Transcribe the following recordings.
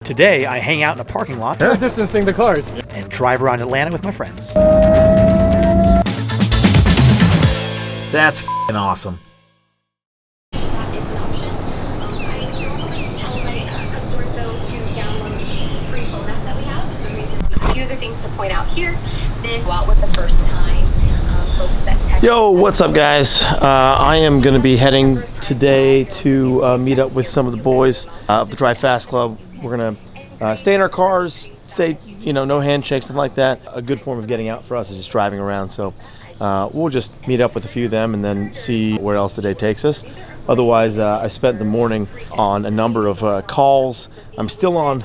Today, I hang out in a parking lot distancing the cars and drive around Atlanta with my friends. That's f***ing awesome. That is an option. I normally tell my customers, though, to download the free phone app that we have. The reason, a few other things to point out here. This, well, with the first time folks that tech. Yo, what's up, guys? I am going to be heading today to meet up with some of the boys of the Drive Fast Club. We're going to stay in our cars, no handshakes, something like that. A good form of getting out for us is just driving around. So we'll just meet up with a few of them and then see where else the day takes us. Otherwise, I spent the morning on a number of calls. I'm still on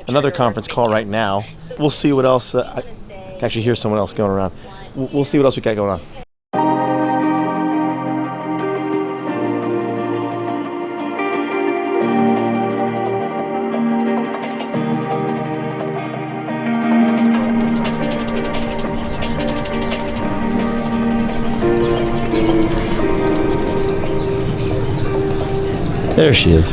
another conference call right now. We'll see what else. I can actually hear someone else going around. We'll see what else we got going on. There she is.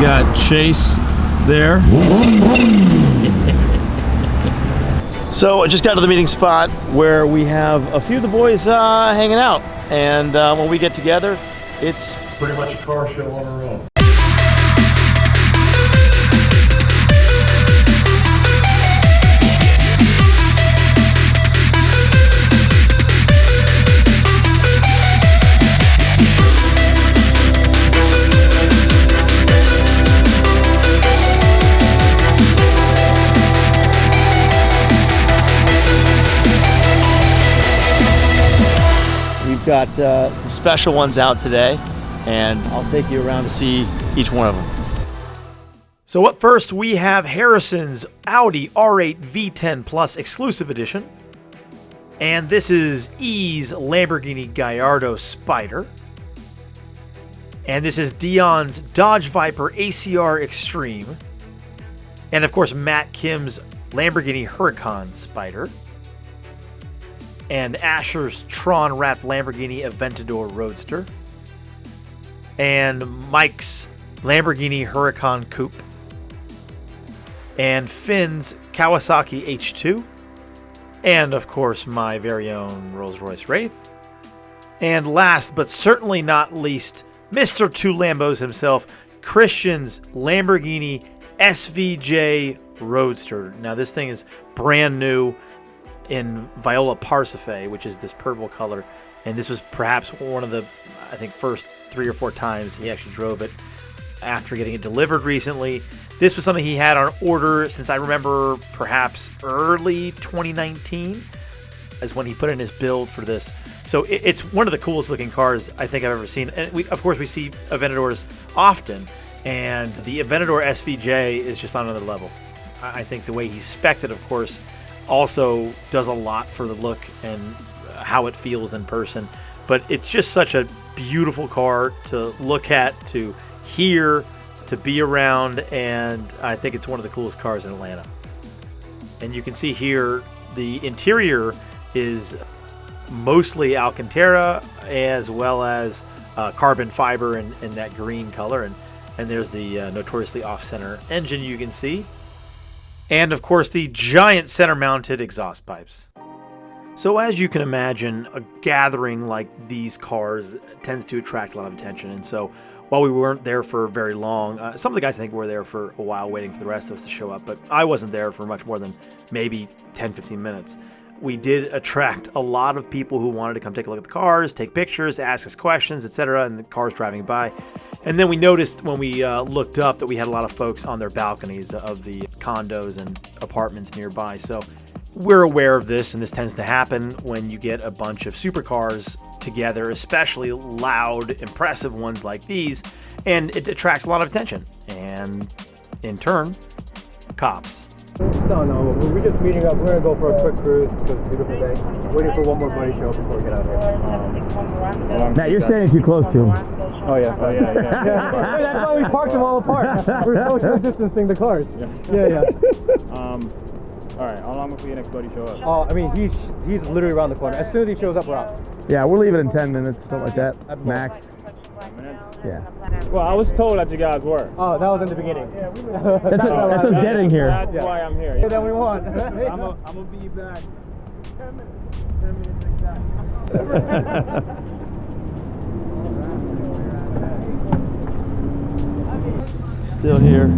Got Chase there. So I just got to the meeting spot where we have a few of the boys hanging out, and when we get together, it's pretty much a car show on our own. We've got some special ones out today, and I'll take you around to see each one of them. So up first, we have Harrison's Audi R8 V10 Plus Exclusive Edition. And this is E's Lamborghini Gallardo Spider. And this is Dion's Dodge Viper ACR Extreme. And of course, Matt Kim's Lamborghini Huracan Spider. And Asher's Tron-wrapped Lamborghini Aventador Roadster, and Mike's Lamborghini Huracan Coupe, and Finn's Kawasaki H2, and of course my very own Rolls-Royce Wraith, and last but certainly not least, Mr. Two Lambos himself, Christian's Lamborghini SVJ Roadster. Now this thing is brand new in Viola Parsife, which is this purple color, and this was perhaps one of the, I think, first 3 or 4 times he actually drove it after getting it delivered recently. This was something he had on order since I remember perhaps early 2019 as when he put in his build for this. So it's one of the coolest looking cars I think I've ever seen, and of course we see Aventadors often, and the Aventador SVJ is just on another level. I think the way he spec'd it, of course, also does a lot for the look and how it feels in person. But it's just such a beautiful car to look at, to hear, to be around, and I think it's one of the coolest cars in Atlanta. And you can see here the interior is mostly Alcantara as well as carbon fiber in that green color, and there's the notoriously off-center engine you can see. And of course the giant center-mounted exhaust pipes. So as you can imagine, a gathering like these cars tends to attract a lot of attention. And so while we weren't there for very long, some of the guys I think were there for a while waiting for the rest of us to show up, but I wasn't there for much more than maybe 10-15 minutes. we did attract a lot of people who wanted to come take a look at the cars, take pictures, ask us questions, etc., and the cars driving by. And then we noticed when we looked up that we had a lot of folks on their balconies of the condos and apartments nearby. So we're aware of this, and this tends to happen when you get a bunch of supercars together, especially loud, impressive ones like these, and it attracts a lot of attention. And in turn, cops. No, we're just meeting up. We're gonna go for a quick cruise because it's a beautiful day. Waiting for one more buddy show up before we get out of here. Matt, you're standing too close to him. Oh yeah. That's why we parked them all apart. We're social distancing the cars. Yeah. All right. How long before your next buddy show up? Oh, I mean, he's literally around the corner. As soon as he shows up, we're out. Yeah, we're leaving in 10 minutes, something like that. Max. 10 minutes? Yeah. Well, I was told that you guys were. Oh, that was in the beginning. That's us getting here. That's why I'm here. Yeah, that we want. I'm gonna be back. 10 minutes. 10 minutes exactly. Still here,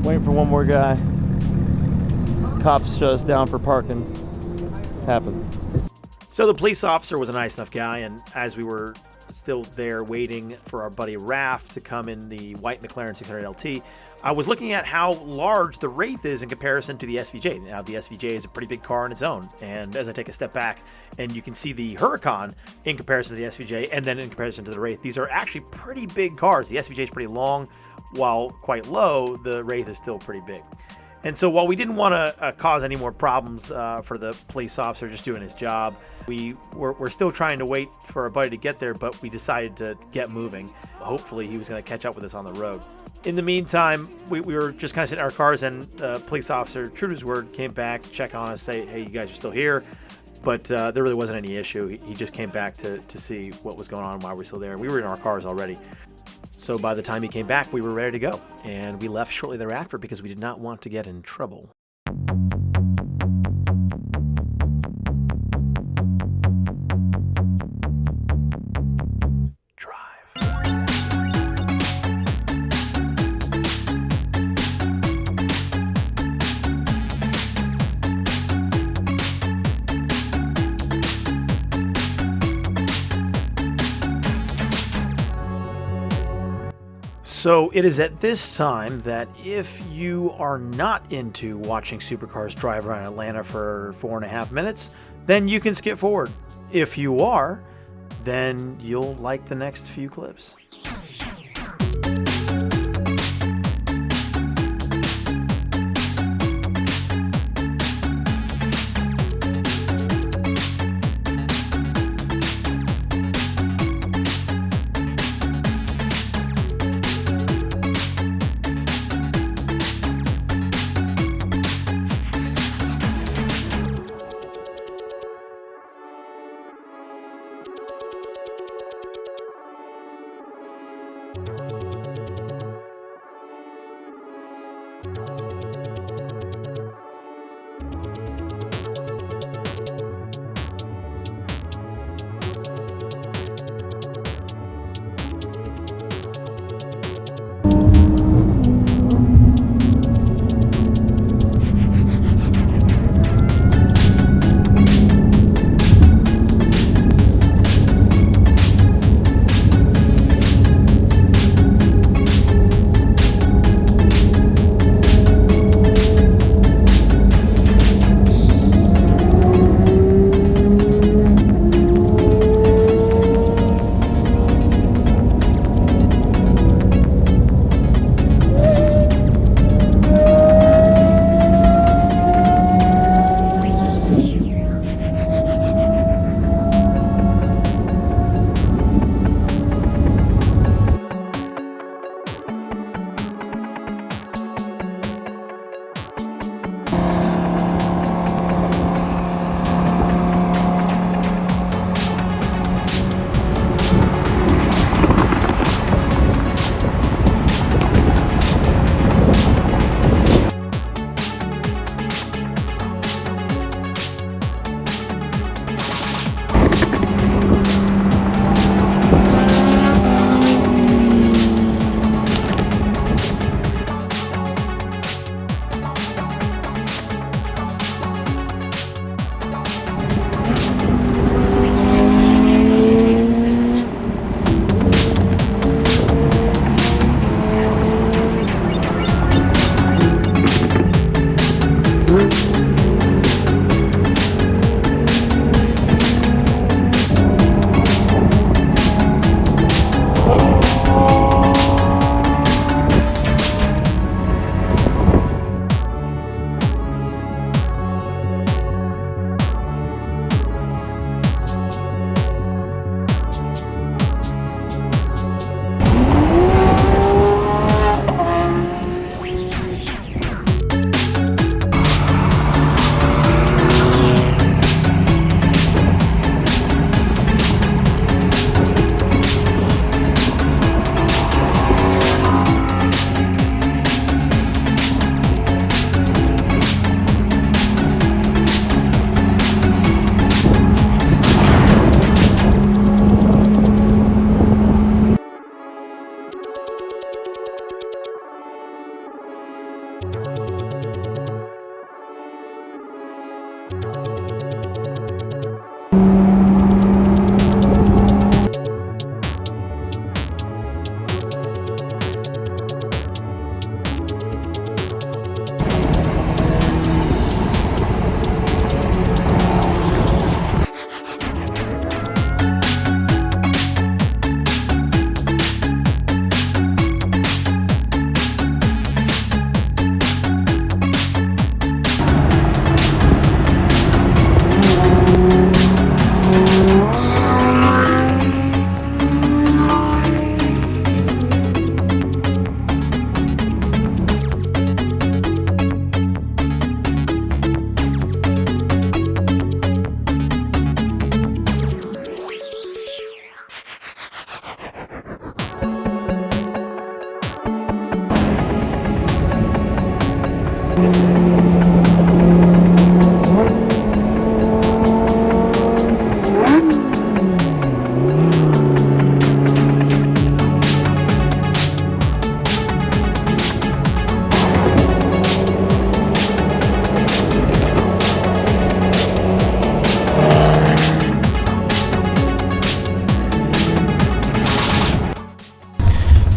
waiting for one more guy. Cops shut us down for parking. Happens. So the police officer was a nice enough guy, and as we were still there waiting for our buddy Raph to come in the white McLaren 600 LT, I was looking at how large the Wraith is in comparison to the SVJ. Now, the SVJ is a pretty big car on its own, and as I take a step back, and you can see the Huracan in comparison to the SVJ, and then in comparison to the Wraith, these are actually pretty big cars. The SVJ is pretty long, while quite low, the Wraith is still pretty big. And so while we didn't want to cause any more problems for the police officer just doing his job, we're still trying to wait for our buddy to get there, but we decided to get moving. Hopefully he was going to catch up with us on the road. In the meantime, we were just kind of sitting in our cars, and the police officer, true to his word, came back, check on us, say, hey, you guys are still here. But there really wasn't any issue. He just came back to see what was going on, why we're still there. We were in our cars already. So by the time he came back, we were ready to go. And we left shortly thereafter because we did not want to get in trouble. So it is at this time that if you are not into watching supercars drive around Atlanta for 4.5 minutes, then you can skip forward. If you are, then you'll like the next few clips.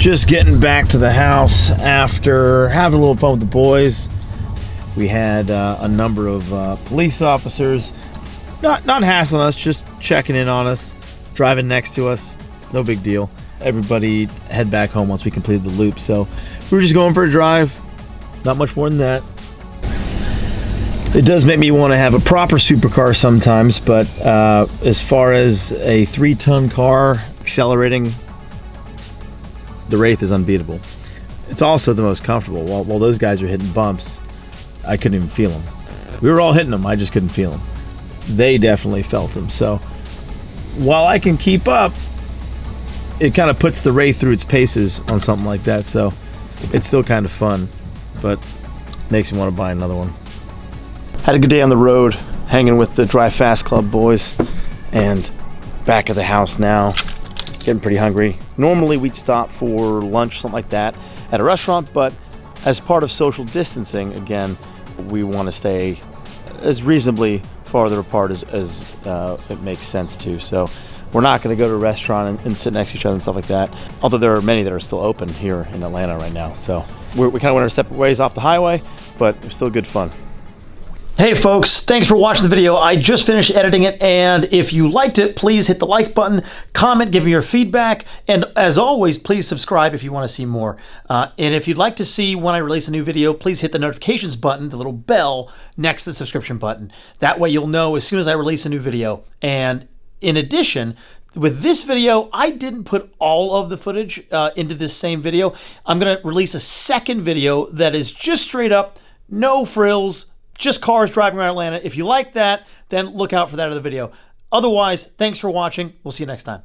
Just getting back to the house after having a little fun with the boys. We had a number of police officers, not hassling us, just checking in on us, driving next to us. No big deal. Everybody head back home once we completed the loop. So we were just going for a drive. Not much more than that. It does make me want to have a proper supercar sometimes, but as far as a 3-ton car accelerating, the Wraith is unbeatable. It's also the most comfortable. While those guys are hitting bumps, I couldn't even feel them. We were all hitting them, I just couldn't feel them. They definitely felt them. So while I can keep up, it kind of puts the Wraith through its paces on something like that. So it's still kind of fun, but makes me want to buy another one. Had a good day on the road, hanging with the Drive Fast Club boys, and back at the house now, getting pretty hungry. Normally we'd stop for lunch, something like that, at a restaurant, but as part of social distancing, again, we want to stay as reasonably farther apart as it makes sense to. So we're not going to go to a restaurant and sit next to each other and stuff like that, although there are many that are still open here in Atlanta right now. So we kind of went our separate ways off the highway, but it was still good fun. Hey folks, thanks for watching the video. I just finished editing it, and if you liked it, please hit the like button, comment, give me your feedback, and as always, please subscribe if you want to see more. And if you'd like to see when I release a new video, please hit the notifications button, the little bell next to the subscription button. That way you'll know as soon as I release a new video. And in addition, with this video, I didn't put all of the footage into this same video. I'm going to release a second video that is just straight up, no frills, just cars driving around Atlanta. If you like that, then look out for that other video. Otherwise, thanks for watching. We'll see you next time.